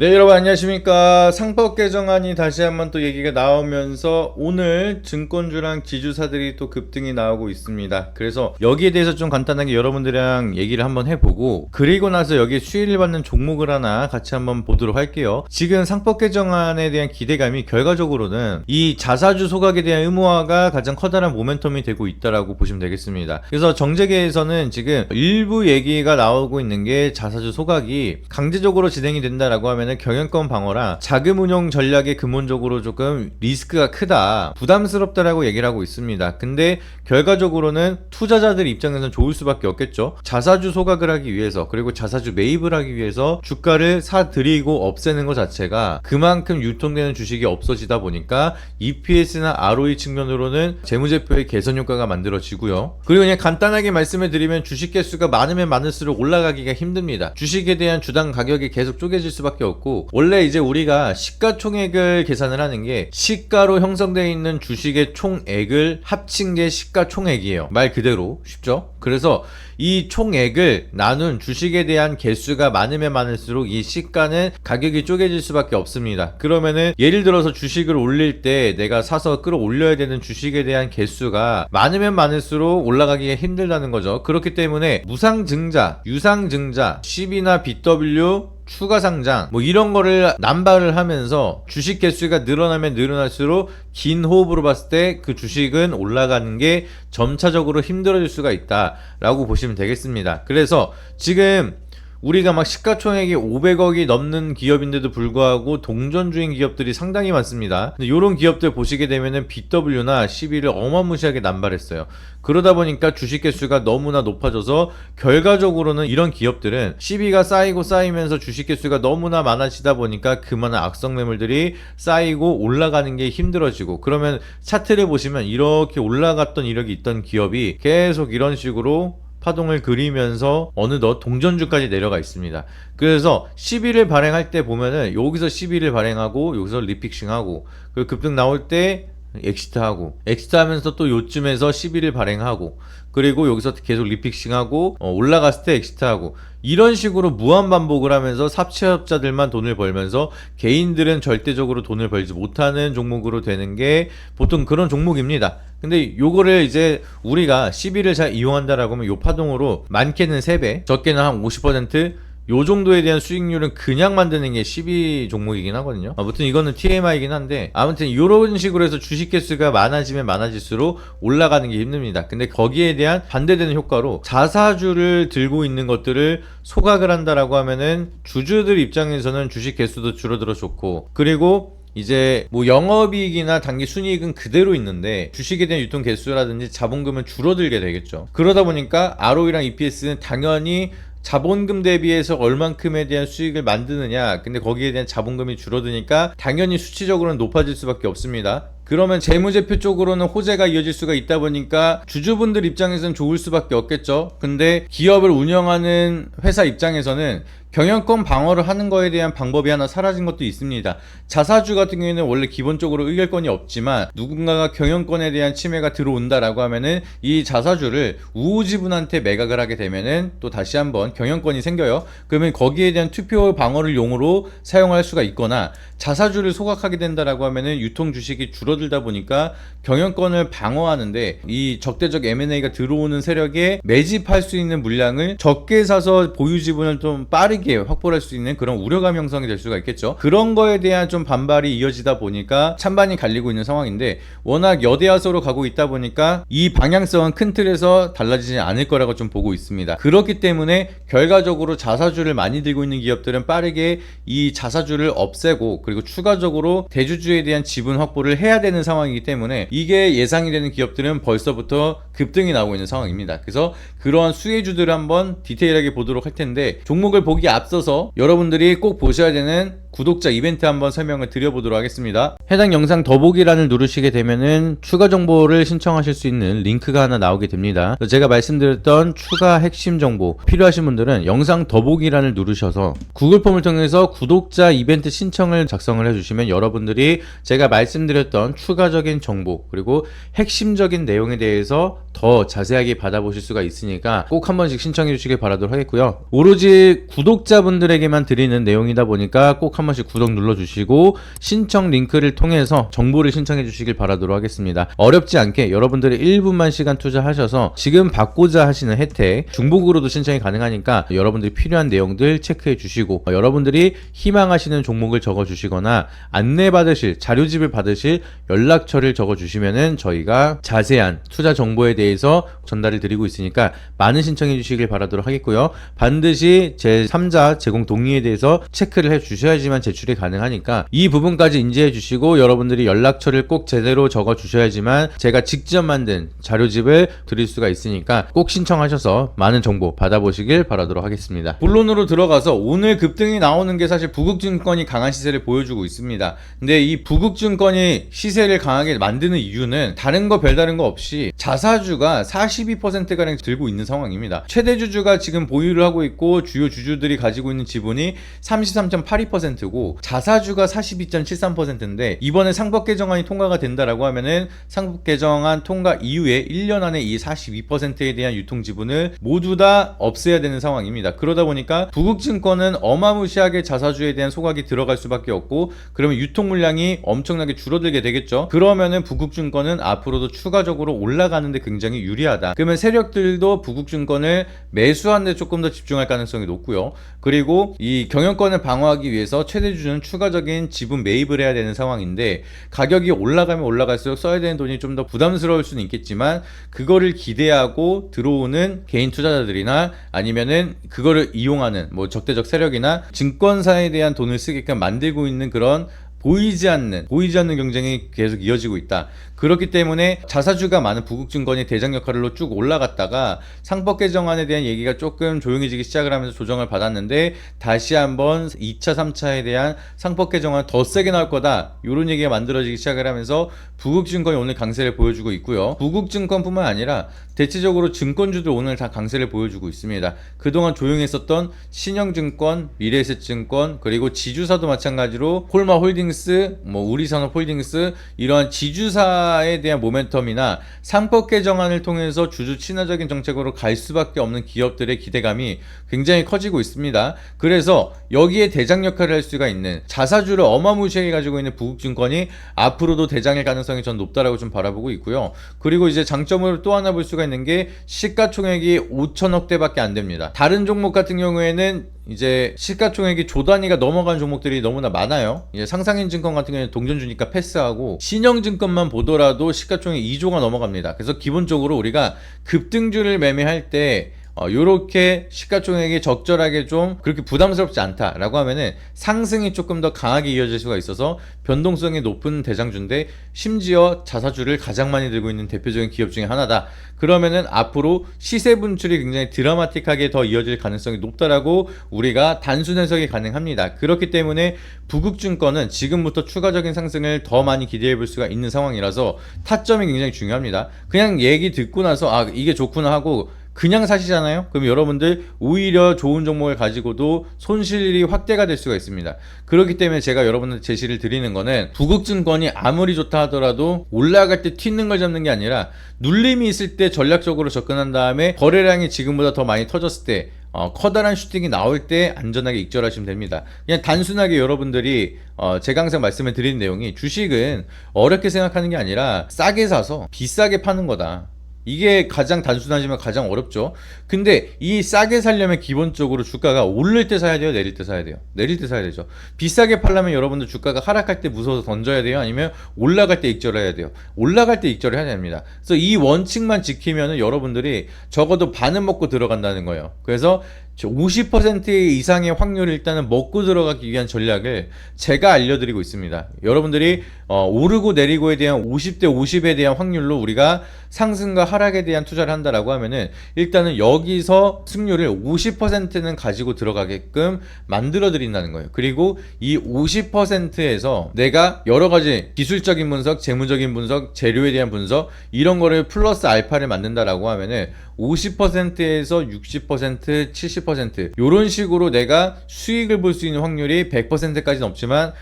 네, 여러분 안녕하십니까. 상법 개정안이 다시 한번 또 얘기가 나오면서 오늘 증권주랑 지주사들이 또 급등이 나오고 있습니다. 그래서 여기에 대해서 좀 간단하게 여러분들이랑 얘기를 한번 해보고, 그리고 나서 여기 수혜를 받는 종목을 하나 같이 한번 보도록 할게요. 지금 상법 개정안에 대한 기대감이 결과적으로는 이 자사주 소각에 대한 의무화가 가장 커다란 모멘텀이 되고 있다라고 보시면 되겠습니다. 그래서 정재계에서는 지금 일부 얘기가 나오고 있는 게 자사주 소각이 강제적으로 진행이 된다라고 하면 경영권 방어라 자금 운용 전략에 근본적으로 조금 리스크가 크다, 부담스럽다라고 얘기를 하고 있습니다. 근데 결과적으로는 투자자들 입장에서는 좋을 수밖에 없겠죠. 자사주 소각을 하기 위해서, 그리고 자사주 매입을 하기 위해서 주가를 사들이고 없애는 것 자체가 그만큼 유통되는 주식이 없어지다 보니까 EPS나 ROE 측면으로는 재무제표의 개선 효과가 만들어지고요. 그리고 그냥 간단하게 말씀을 드리면 주식 개수가 많으면 많을수록 올라가기가 힘듭니다. 주식에 대한 주당 가격이 계속 쪼개질 수밖에 없고, 원래 이제 우리가 시가총액을 계산을 하는 게 시가로 형성되어 있는 주식의 총액을 합친 게 시가총액이에요. 말 그대로 쉽죠? 그래서 이 총액을 나눈 주식에 대한 개수가 많으면 많을수록 이 시가는 가격이 쪼개질 수밖에 없습니다. 그러면은 예를 들어서 주식을 올릴 때 내가 사서 끌어올려야 되는 주식에 대한 개수가 많으면 많을수록 올라가기가 힘들다는 거죠. 그렇기 때문에 무상증자, 유상증자, CB나 BW, 추가 상장 뭐 이런 거를 남발을 하면서 주식 개수가 늘어나면 늘어날수록 긴 호흡으로 봤을 때 그 주식은 올라가는 게 점차적으로 힘들어질 수가 있다라고 보시면 되겠습니다. 그래서 지금 우리가 막 시가총액이 500억이 넘는 기업인데도 불구하고 동전주인 기업들이 상당히 많습니다. 근데 이런 기업들 보시게 되면은 BW나 CB를 어마무시하게 남발했어요. 그러다 보니까 주식 개수가 너무나 높아져서 결과적으로는 이런 기업들은 CB가 쌓이고 쌓이면서 주식 개수가 너무나 많아지다 보니까 그 많은 악성 매물들이 쌓이고 올라가는 게 힘들어지고, 그러면 차트를 보시면 이렇게 올라갔던 이력이 있던 기업이 계속 이런 식으로 파동을 그리면서 어느덧 동전주까지 내려가 있습니다. 그래서 11을 발행할 때 보면은 여기서 11을 발행하고 여기서 리픽싱하고, 그 급등 나올 때 엑시트하고, 엑시트하면서 또 요쯤에서 11을 발행하고, 그리고 여기서 계속 리픽싱하고 올라갔을 때 엑시트하고, 이런 식으로 무한 반복을 하면서 사채업자들만 돈을 벌면서 개인들은 절대적으로 돈을 벌지 못하는 종목으로 되는 게 보통 그런 종목입니다. 근데 요거를 이제 우리가 11을 잘 이용한다라고 하면 요 파동으로 많게는 3배, 적게는 한 50%, 요 정도에 대한 수익률은 그냥 만드는 게 12 종목이긴 하거든요. 아무튼 이거는 TMI이긴 한데, 아무튼 이런 식으로 해서 주식 개수가 많아지면 많아질수록 올라가는 게 힘듭니다. 근데 거기에 대한 반대되는 효과로 자사주를 들고 있는 것들을 소각을 한다라고 하면은 주주들 입장에서는 주식 개수도 줄어들어 좋고, 그리고 이제 뭐 영업이익이나 단기 순이익은 그대로 있는데 주식에 대한 유통 개수라든지 자본금은 줄어들게 되겠죠. 그러다 보니까 ROE랑 EPS는 당연히 자본금 대비해서 얼만큼에 대한 수익을 만드느냐, 근데 거기에 대한 자본금이 줄어드니까 당연히 수치적으로는 높아질 수밖에 없습니다. 그러면 재무제표 쪽으로는 호재가 이어질 수가 있다 보니까 주주분들 입장에서는 좋을 수밖에 없겠죠. 근데 기업을 운영하는 회사 입장에서는 경영권 방어를 하는 거에 대한 방법이 하나 사라진 것도 있습니다. 자사주 같은 경우에는 원래 기본적으로 의결권이 없지만 누군가가 경영권에 대한 침해가 들어온다라고 하면은 이 자사주를 우호지분한테 매각을 하게 되면은 또 다시 한번 경영권이 생겨요. 그러면 거기에 대한 투표 방어를 용으로 사용할 수가 있거나, 자사주를 소각하게 된다라고 하면은 유통 주식이 줄어들다 보니까 경영권을 방어하는데 이 적대적 M&A가 들어오는 세력에 매집할 수 있는 물량을 적게 사서 보유 지분을 좀 빠르게 확보할 수 있는 그런 우려감 형성이 될 수가 있겠죠. 그런 거에 대한 좀 반발이 이어지다 보니까 찬반이 갈리고 있는 상황인데, 워낙 여대야소로 가고 있다 보니까 이 방향성은 큰 틀에서 달라지지 않을 거라고 좀 보고 있습니다. 그렇기 때문에 결과적으로 자사주를 많이 들고 있는 기업들은 빠르게 이 자사주를 없애고, 그리고 추가적으로 대주주에 대한 지분 확보를 해야 되는 상황이기 때문에 이게 예상이 되는 기업들은 벌써부터 급등이 나오고 있는 상황입니다. 그래서 그러한 수혜주들을 한번 디테일하게 보도록 할 텐데, 종목을 보기에 앞서서 여러분들이 꼭 보셔야 되는 구독자 이벤트 한번 설명을 드려보도록 하겠습니다. 해당 영상 더보기란을 누르시게 되면은 추가 정보를 신청하실 수 있는 링크가 하나 나오게 됩니다. 제가 말씀드렸던 추가 핵심 정보 필요하신 분들은 영상 더보기란을 누르셔서 구글 폼을 통해서 구독자 이벤트 신청을 작성을 해주시면 여러분들이 제가 말씀드렸던 추가적인 정보 그리고 핵심적인 내용에 대해서 더 자세하게 받아보실 수가 있으니까 꼭 한 번씩 신청해 주시길 바라도록 하겠고요. 오로지 구독자분들에게만 드리는 내용이다 보니까 꼭 한 번씩 구독 눌러주시고 신청 링크를 통해서 정보를 신청해 주시길 바라도록 하겠습니다. 어렵지 않게 여러분들이 1분만 시간 투자하셔서 지금 받고자 하시는 혜택 중복으로도 신청이 가능하니까 여러분들이 필요한 내용들 체크해 주시고 여러분들이 희망하시는 종목을 적어 주시거나 안내 받으실 자료집을 받으실 연락처를 적어 주시면은 저희가 자세한 투자 정보에 대해서 전달을 드리고 있으니까 많은 신청해 주시길 바라도록 하겠고요. 반드시 제3자 제공 동의에 대해서 체크를 해 주셔야지만 제출이 가능하니까 이 부분까지 인지해 주시고 여러분들이 연락처를 꼭 제대로 적어 주셔야지만 제가 직접 만든 자료집을 드릴 수가 있으니까 꼭 신청하셔서 많은 정보 받아보시길 바라도록 하겠습니다. 본론으로 들어가서 오늘 급등이 나오는 게 사실 부국증권이 강한 시세를 보여주고 있습니다. 근데 이 부국증권이 시세를 강하게 만드는 이유는 다른 거 별다른 거 없이 자사주가 42%가량 들고 있는 상황입니다. 최대 주주가 지금 보유를 하고 있고 주요 주주들이 가지고 있는 지분이 33.82%고 자사주가 42.73%인데 이번에 상법 개정안이 통과가 된다라고 하면은 상법 개정안 통과 이후에 1년 안에 이 42%에 대한 유통 지분을 모두 다 없애야 되는 상황입니다. 그러다 보니까 부국증권은 어마무시하게 자사주에 대한 소각이 들어갈 수밖에 없고 그러면 유통 물량이 엄청나게 줄어들게 되겠죠. 그러면은 부국증권은 앞으로도 추가적으로 올라가는데 굉장히 유리하다. 그러면 세력들도 부국증권을 매수하는 데 조금 더 집중할 가능성이 높고요. 그리고 이 경영권을 방어하기 위해서 최대 주주는 추가적인 지분 매입을 해야 되는 상황인데 가격이 올라가면 올라갈수록 써야 되는 돈이 좀 더 부담스러울 수는 있겠지만 그거를 기대하고 들어오는 개인 투자자들이나 아니면은 그거를 이용하는 뭐 적대적 세력이나 증권사에 대한 돈을 쓰게끔 만들고 있는 그런 보이지 않는 경쟁이 계속 이어지고 있다. 그렇기 때문에 자사주가 많은 부국증권이 대장 역할로 쭉 올라갔다가 상법 개정안에 대한 얘기가 조금 조용해지기 시작을 하면서 조정을 받았는데 다시 한번 2차, 3차에 대한 상법 개정안 더 세게 나올 거다. 이런 얘기가 만들어지기 시작을 하면서 부국증권이 오늘 강세를 보여주고 있고요. 부국증권뿐만 아니라 대체적으로 증권주들 오늘 다 강세를 보여주고 있습니다. 그동안 조용했었던 신영증권, 미래에셋증권 그리고 지주사도 마찬가지로 홀마홀딩스, 우리산업홀딩스 이러한 지주사에 대한 모멘텀이나 상법 개정안을 통해서 주주 친화적인 정책으로 갈 수밖에 없는 기업들의 기대감이 굉장히 커지고 있습니다. 그래서 여기에 대장 역할을 할 수가 있는 자사주를 어마무시하게 가지고 있는 부국증권이 앞으로도 대장일 가능성이 전 높다라고 좀 바라보고 있고요. 그리고 이제 장점으로 또 하나 볼 수가 있는 게 시가총액이 5천억대밖에 안 됩니다. 다른 종목 같은 경우에는 이제 시가총액이 조 단위가 넘어간 종목들이 너무나 많아요. 이제 상상인증권 같은 경우에는 동전주니까 패스하고 신영증권만 보더라도 시가총액 2조가 넘어갑니다. 그래서 기본적으로 우리가 급등주를 매매할 때 요렇게 시가총액이 적절하게 좀 그렇게 부담스럽지 않다라고 하면은 상승이 조금 더 강하게 이어질 수가 있어서 변동성이 높은 대장주인데 심지어 자사주를 가장 많이 들고 있는 대표적인 기업 중에 하나다. 그러면은 앞으로 시세 분출이 굉장히 드라마틱하게 더 이어질 가능성이 높다라고 우리가 단순 해석이 가능합니다. 그렇기 때문에 부국증권은 지금부터 추가적인 상승을 더 많이 기대해 볼 수가 있는 상황이라서 타점이 굉장히 중요합니다. 그냥 얘기 듣고 나서 이게 좋구나 하고 그냥 사시잖아요. 그럼 여러분들 오히려 좋은 종목을 가지고도 손실이 확대가 될 수가 있습니다. 그렇기 때문에 제가 여러분들 제시를 드리는 거는 부국증권이 아무리 좋다 하더라도 올라갈 때 튀는 걸 잡는 게 아니라 눌림이 있을 때 전략적으로 접근한 다음에 거래량이 지금보다 더 많이 터졌을 때 커다란 슈팅이 나올 때 안전하게 익절하시면 됩니다. 그냥 단순하게 여러분들이 제가 항상 말씀을 드리는 내용이 주식은 어렵게 생각하는 게 아니라 싸게 사서 비싸게 파는 거다. 이게 가장 단순하지만 가장 어렵죠. 근데 이 싸게 살려면 기본적으로 주가가 오를 때 사야 돼요? 내릴 때 사야 돼요? 내릴 때 사야 되죠. 비싸게 팔려면 여러분들 주가가 하락할 때 무서워서 던져야 돼요? 아니면 올라갈 때 익절을 해야 돼요? 올라갈 때 익절을 해야 됩니다. 그래서 이 원칙만 지키면은 여러분들이 적어도 반은 먹고 들어간다는 거예요. 그래서 50% 이상의 확률을 일단은 먹고 들어가기 위한 전략을 제가 알려드리고 있습니다. 여러분들이 오르고 내리고에 대한 50대 50에 대한 확률로 우리가 상승과 하락에 대한 투자를 한다라고 하면은 일단은 여기서 승률을 50%는 가지고 들어가게끔 만들어 드린다는 거예요. 그리고 이 50%에서 내가 여러 가지 기술적인 분석, 재무적인 분석, 재료에 대한 분석 이런 거를 플러스 알파를 만든다라고 하면은 50%에서 60%, 70% 이런 식으로 내가 수익을 볼 수 있는 확률이 100%까지는 없지만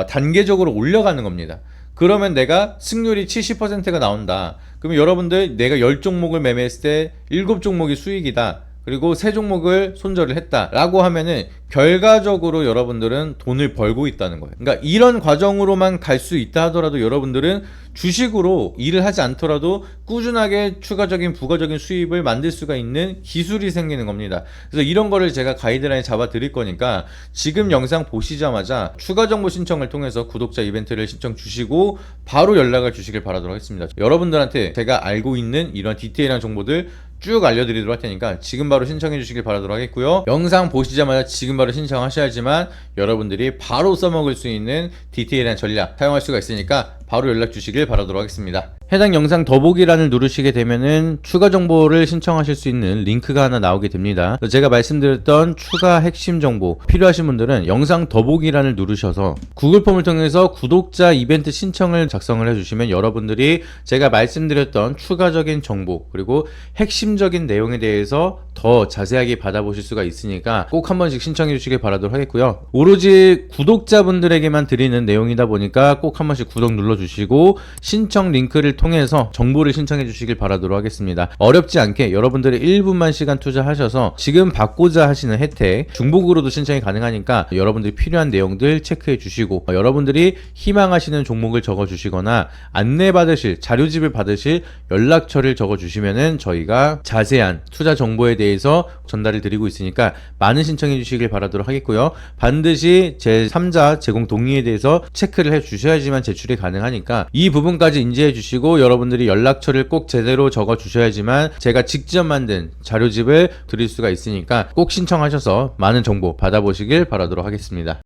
단계적으로 올려가는 겁니다. 그러면 내가 승률이 70%가 나온다. 그러면 여러분들 내가 10종목을 매매했을 때 7종목이 수익이다. 그리고 새 종목을 손절을 했다라고 하면은 결과적으로 여러분들은 돈을 벌고 있다는 거예요. 그러니까 이런 과정으로만 갈 수 있다 하더라도 여러분들은 주식으로 일을 하지 않더라도 꾸준하게 추가적인 부가적인 수입을 만들 수가 있는 기술이 생기는 겁니다. 그래서 이런 거를 제가 가이드라인 잡아 드릴 거니까 지금 영상 보시자마자 추가 정보 신청을 통해서 구독자 이벤트를 신청 주시고 바로 연락을 주시길 바라도록 하겠습니다. 여러분들한테 제가 알고 있는 이런 디테일한 정보들 쭉 알려드리도록 할 테니까 지금 바로 신청해 주시길 바라도록 하겠고요. 영상 보시자마자 지금 바로 신청하셔야지만 여러분들이 바로 써먹을 수 있는 디테일한 전략 사용할 수가 있으니까 바로 연락 주시길 바라도록 하겠습니다. 해당 영상 더보기란을 누르시게 되면은 추가 정보를 신청하실 수 있는 링크가 하나 나오게 됩니다. 제가 말씀드렸던 추가 핵심 정보 필요하신 분들은 영상 더보기란을 누르셔서 구글 폼을 통해서 구독자 이벤트 신청을 작성을 해주시면 여러분들이 제가 말씀드렸던 추가적인 정보 그리고 핵심적인 내용에 대해서 더 자세하게 받아보실 수가 있으니까 꼭 한 번씩 신청해 주시길 바라도록 하겠고요. 오로지 구독자분들에게만 드리는 내용이다 보니까 꼭 한 번씩 구독 눌러주시고 신청 링크를 통해서 정보를 신청해 주시길 바라도록 하겠습니다. 어렵지 않게 여러분들이 1분만 시간 투자하셔서 지금 받고자 하시는 혜택 중복으로도 신청이 가능하니까 여러분들이 필요한 내용들 체크해 주시고 여러분들이 희망하시는 종목을 적어 주시거나 안내 받으실 자료집을 받으실 연락처를 적어 주시면은 저희가 자세한 투자 정보에 대해서 전달을 드리고 있으니까 많은 신청해 주시길 바라도록 하겠고요. 반드시 제3자 제공 동의에 대해서 체크를 해 주셔야지만 제출이 가능하니까 이 부분까지 인지해 주시고 여러분들이 연락처를 꼭 제대로 적어 주셔야지만 제가 직접 만든 자료집을 드릴 수가 있으니까 꼭 신청하셔서 많은 정보 받아보시길 바라도록 하겠습니다.